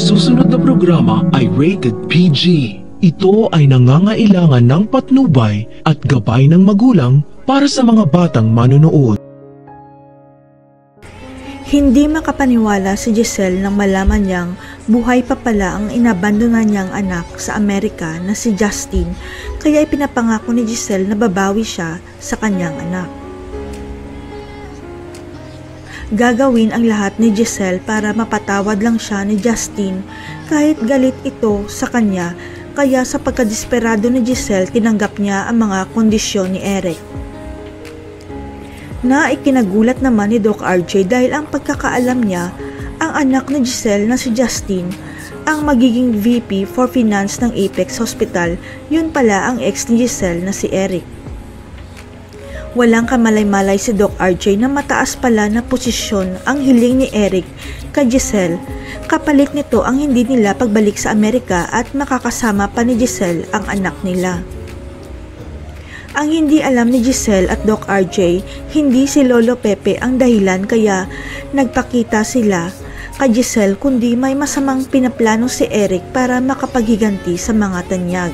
susunod na programa ay rated PG. Ito ay nangangailangan ng patnubay at gabay ng magulang para sa mga batang manonood. Hindi makapaniwala si Giselle nang malaman niyang buhay pa pala ang inabandonan niyang anak sa Amerika na si Justin, kaya ipinapangako ni Giselle na babawi siya sa kanyang anak. Gagawin ang lahat ni Giselle para mapatawad lang siya ni Justin kahit galit ito sa kanya, kaya sa pagkadesperado ni Giselle tinanggap niya ang mga kondisyon ni Eric. Na ikinagulat naman ni Doc RJ dahil ang pagkakaalam niya, ang anak ni Giselle na si Justin ang magiging VP for Finance ng Apex Hospital, yun pala ang ex ni Giselle na si Eric. Walang kamalay-malay si Doc RJ na mataas pala na posisyon ang hiling ni Eric kay Giselle, kapalit nito ang hindi nila pagbalik sa Amerika at makakasama pa ni Giselle ang anak nila. Ang hindi alam ni Giselle at Doc RJ, hindi si Lolo Pepe ang dahilan kaya nagpakita sila kay Giselle, kundi may masamang pinaplano si Eric para makapaghiganti sa mga tanyag.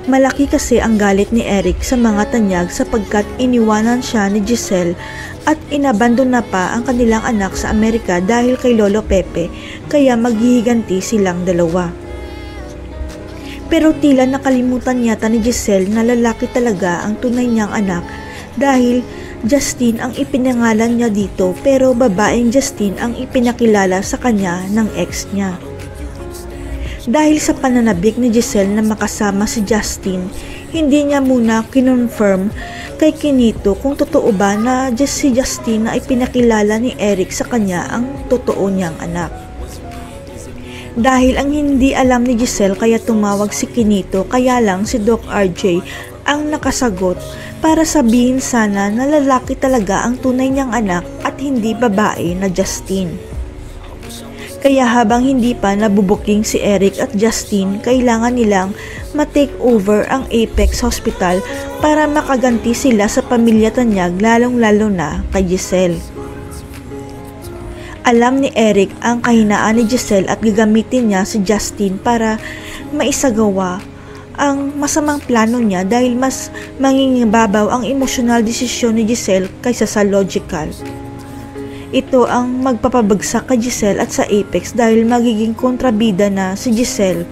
Malaki kasi ang galit ni Eric sa mga tanyag sapagkat iniwanan siya ni Giselle at inabandon na pa ang kanilang anak sa Amerika dahil kay Lolo Pepe, kaya maghihiganti silang dalawa. Pero tila nakalimutan yata ni Giselle na lalaki talaga ang tunay niyang anak dahil Justin ang ipinangalan niya dito pero babaeng Justin ang ipinakilala sa kanya ng ex niya. Dahil sa pananabik ni Giselle na makasama si Justin, hindi niya muna kinonfirm kay Kinito kung totoo ba na si Justin na ipinakilala ni Eric sa kanya ang totoo niyang anak. Dahil ang hindi alam ni Giselle kaya tumawag si Kinito, kaya lang si Doc RJ ang nakasagot para sabihin sana na lalaki talaga ang tunay niyang anak at hindi babae na Justin. Kaya habang hindi pa nabubuking si Eric at Justin, kailangan nilang ma-take over ang Apex Hospital para makaganti sila sa pamilya tanyag, lalong-lalo na kay Giselle. Alam ni Eric ang kahinaan ni Giselle at gagamitin niya si Justin para maisagawa ang masamang plano niya dahil mas mangingibabaw ang emosyonal desisyon ni Giselle kaysa sa logical. Ito ang magpapabagsak kay Giselle at sa Apex dahil magiging kontrabida na si Giselle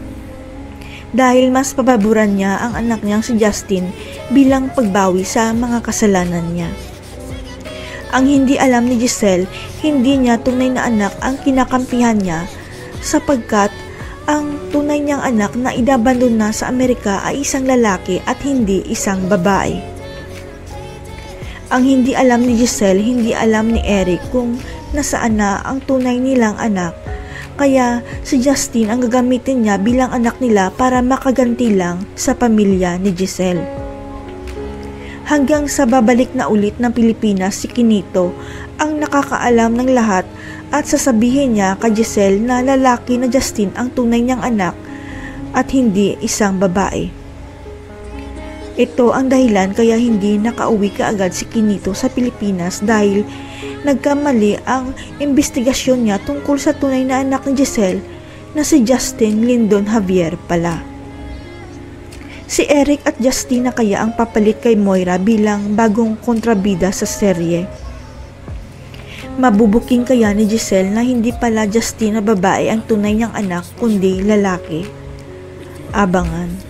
dahil mas papaboran niya ang anak niyang si Justin bilang pagbawi sa mga kasalanan niya. Ang hindi alam ni Giselle, hindi niya tunay na anak ang kinakampihan niya sapagkat ang tunay niyang anak na inabandon na sa Amerika ay isang lalaki at hindi isang babae. Ang hindi alam ni Giselle, hindi alam ni Eric kung nasaan na ang tunay nilang anak, kaya si Justin ang gagamitin niya bilang anak nila para makaganti lang sa pamilya ni Giselle. Hanggang sa babalik na ulit ng Pilipinas si Kinito ang nakakaalam ng lahat at sasabihin niya kay Giselle na lalaki na Justin ang tunay niyang anak at hindi isang babae. Ito ang dahilan kaya hindi nakauwi kaagad si Kinito sa Pilipinas dahil nagkamali ang investigasyon niya tungkol sa tunay na anak ni Giselle na si Justin Lindon Javier pala. Si Eric at Justin na kaya ang papalit kay Moira bilang bagong kontrabida sa serye. Mabubuking kaya ni Giselle na hindi pala Justin na babae ang tunay niyang anak kundi lalaki? Abangan.